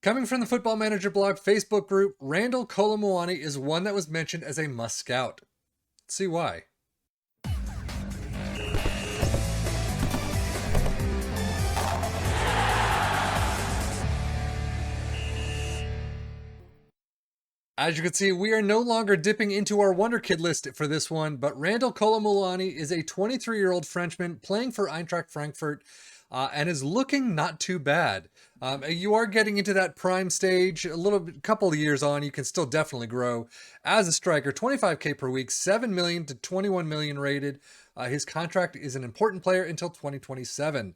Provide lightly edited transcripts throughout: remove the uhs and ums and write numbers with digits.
Coming from the Football Manager blog Facebook group, Randal Kolo Muani is one that was mentioned as a must scout. Let's see why. As you can see, we are no longer dipping into our Wonder Kid list for this one, but Randal Kolo Muani is a 23-year-old Frenchman playing for Eintracht Frankfurt and is looking not too bad. You are getting into that prime stage, couple of years on, you can still definitely grow as a striker. 25K per week, 7 million to 21 million rated. His contract is an important player until 2027.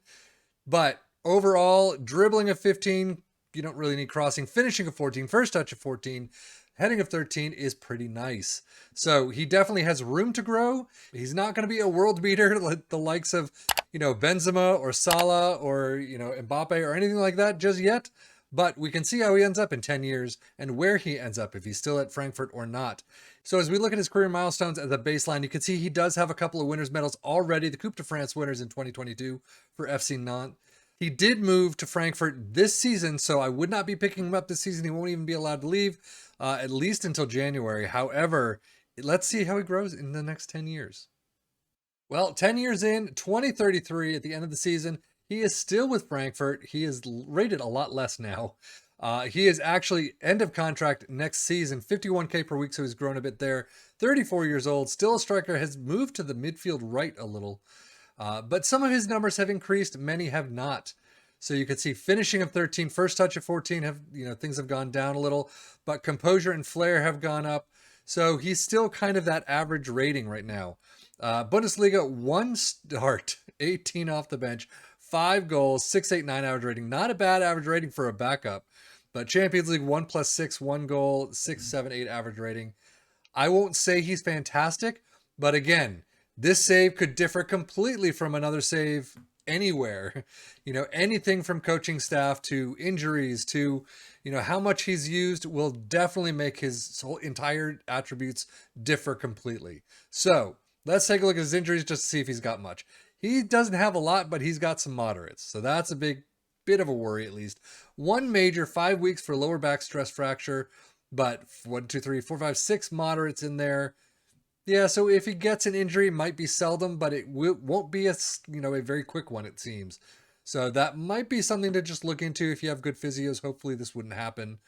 But overall, dribbling of 15, you don't really need crossing. Finishing of 14, first touch of 14, heading of 13 is pretty nice. So he definitely has room to grow. He's not going to be a world beater like the likes of, Benzema or Salah or, Mbappe or anything like that just yet. But we can see how he ends up in 10 years and where he ends up, if he's still at Frankfurt or not. So as we look at his career milestones as a baseline, you can see he does have a couple of winners' medals already. The Coupe de France winners in 2022 for FC Nantes. He did move to Frankfurt this season, so I would not be picking him up this season. He won't even be allowed to leave, at least until January. However, let's see how he grows in the next 10 years. Well, 10 years in, 2033 at the end of the season, he is still with Frankfurt. He is rated a lot less now. He is actually end of contract next season, 51K per week, so he's grown a bit there. 34 years old, still a striker, has moved to the midfield right a little. But some of his numbers have increased, many have not. So you can see finishing of 13, first touch of 14, things have gone down a little, but composure and flair have gone up. So he's still kind of that average rating right now. Bundesliga, 1 start, 18 off the bench, 5 goals, 6.89 average rating. Not a bad average rating for a backup. But Champions League, 1+6, 1 goal, 6.78 average rating. I won't say he's fantastic, but again, this save could differ completely from another save anywhere. Anything from coaching staff to injuries to, how much he's used will definitely make his whole entire attributes differ completely. So let's take a look at his injuries just to see if he's got much. He doesn't have a lot, but he's got some moderates. So that's a bit of a worry at least. 1 major, 5 weeks for lower back stress fracture, but 1, 2, 3, 4, 5, 6 moderates in there. Yeah, so if he gets an injury, it might be seldom, but it won't be a very quick one, it seems. So that might be something to just look into if you have good physios. Hopefully this wouldn't happen.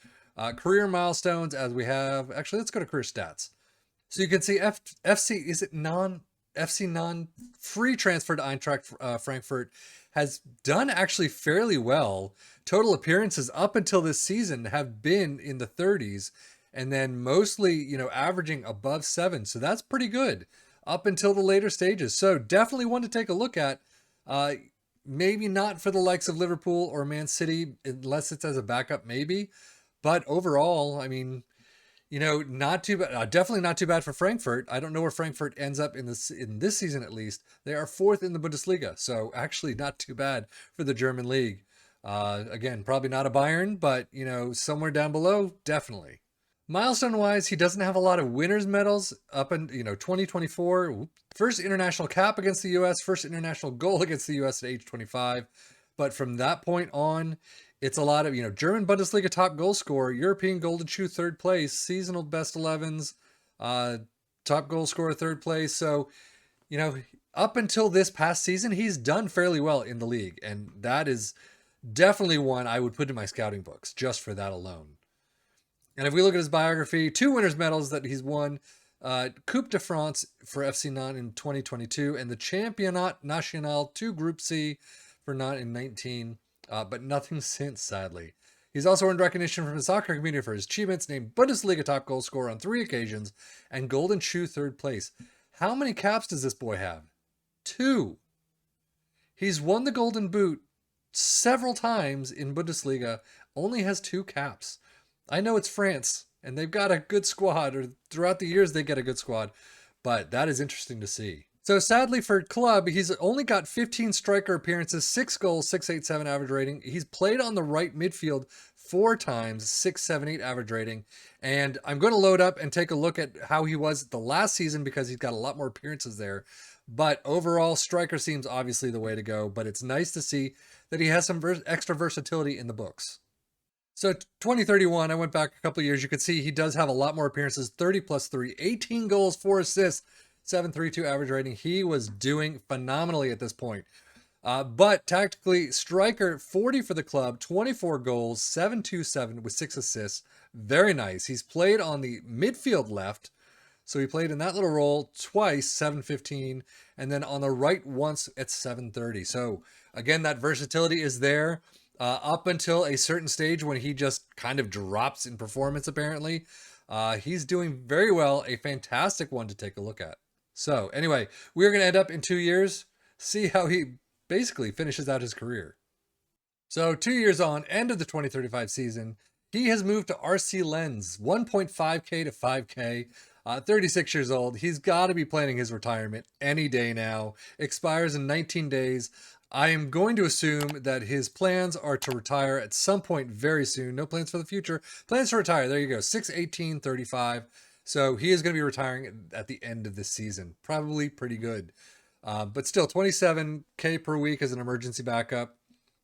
Career milestones, as we have. Actually, let's go to career stats. So you can see FC non free transfer to Eintracht Frankfurt has done actually fairly well. Total appearances up until this season have been in the 30s. And then mostly, averaging above 7. So that's pretty good up until the later stages. So definitely one to take a look at. Maybe not for the likes of Liverpool or Man City, unless it's as a backup, maybe. But overall, I mean, not too bad. Definitely not too bad for Frankfurt. I don't know where Frankfurt ends up in this season, at least. They are 4th in the Bundesliga. So actually not too bad for the German league. Again, probably not a Bayern, but, somewhere down below, definitely. Milestone-wise, he doesn't have a lot of winners' medals up in, 2024. First international cap against the U.S., first international goal against the U.S. at age 25. But from that point on, it's a lot of, German Bundesliga top goal scorer, European Golden Shoe 3rd place, seasonal best 11s, top goal scorer 3rd place. So, up until this past season, he's done fairly well in the league. And that is definitely one I would put in my scouting books just for that alone. And if we look at his biography, 2 winners' medals that he's won, Coupe de France for FC Nantes in 2022, and the Championnat National 2 Group C for Nantes in 19, but nothing since, sadly. He's also earned recognition from the soccer community for his achievements, named Bundesliga top goal scorer on 3 occasions, and Golden Shoe 3rd place. How many caps does this boy have? 2. He's won the Golden Boot several times in Bundesliga, only has 2 caps. I know it's France, and they've got a good squad, or throughout the years they get a good squad, but that is interesting to see. So sadly for club, he's only got 15 striker appearances, 6 goals, 6.87 average rating. He's played on the right midfield 4 times, 6.78 average rating. And I'm going to load up and take a look at how he was the last season because he's got a lot more appearances there. But overall, striker seems obviously the way to go, but it's nice to see that he has some extra versatility in the books. So 2031, I went back a couple of years. You could see he does have a lot more appearances, 30 plus 3, 18 goals, 4 assists, 7.32 average rating. He was doing phenomenally at this point. But tactically, striker 40 for the club, 24 goals, 7.27 with 6 assists. Very nice. He's played on the midfield left. So he played in that little role twice, 7.15, and then on the right once at 7.30. So again, that versatility is there up until a certain stage when he just kind of drops in performance, apparently. He's doing very well, a fantastic one to take a look at. So anyway, we're going to end up in 2 years, see how he basically finishes out his career. So 2 years on, end of the 2035 season, he has moved to RC Lens, 1.5K to 5K. 36 years old. He's got to be planning his retirement any day now. Expires in 19 days. I am going to assume that his plans are to retire at some point very soon. No plans for the future. Plans to retire. There you go. 6/18/35. So he is going to be retiring at the end of this season. Probably pretty good. But still, 27K per week as an emergency backup.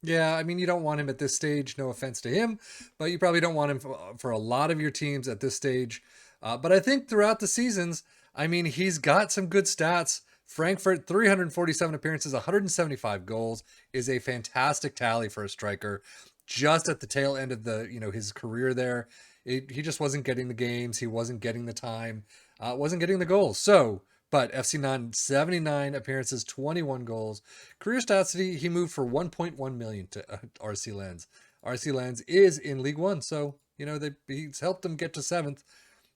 Yeah, I mean, you don't want him at this stage. No offense to him, but you probably don't want him for a lot of your teams at this stage. But I think throughout the seasons, I mean, he's got some good stats. Frankfurt, 347 appearances, 175 goals is a fantastic tally for a striker. Just at the tail end of his career there, he just wasn't getting the games. He wasn't getting the time, wasn't getting the goals. So, but FC9, 79 appearances, 21 goals. Career stats, he moved for 1.1 million to RC Lens. RC Lens is in League One, so, he's helped them get to 7th.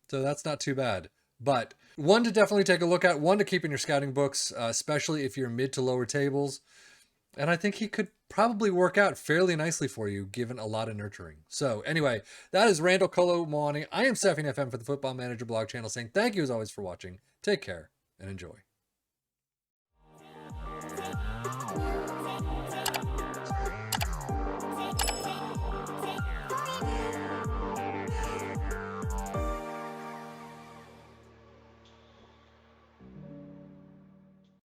So that's not too bad. But one to definitely take a look at, one to keep in your scouting books, especially if you're mid to lower tables. And I think he could probably work out fairly nicely for you, given a lot of nurturing. So anyway, that is Randal Kolo Muani. I am Stephanie FM for the Football Manager blog channel saying thank you as always for watching. Take care and enjoy.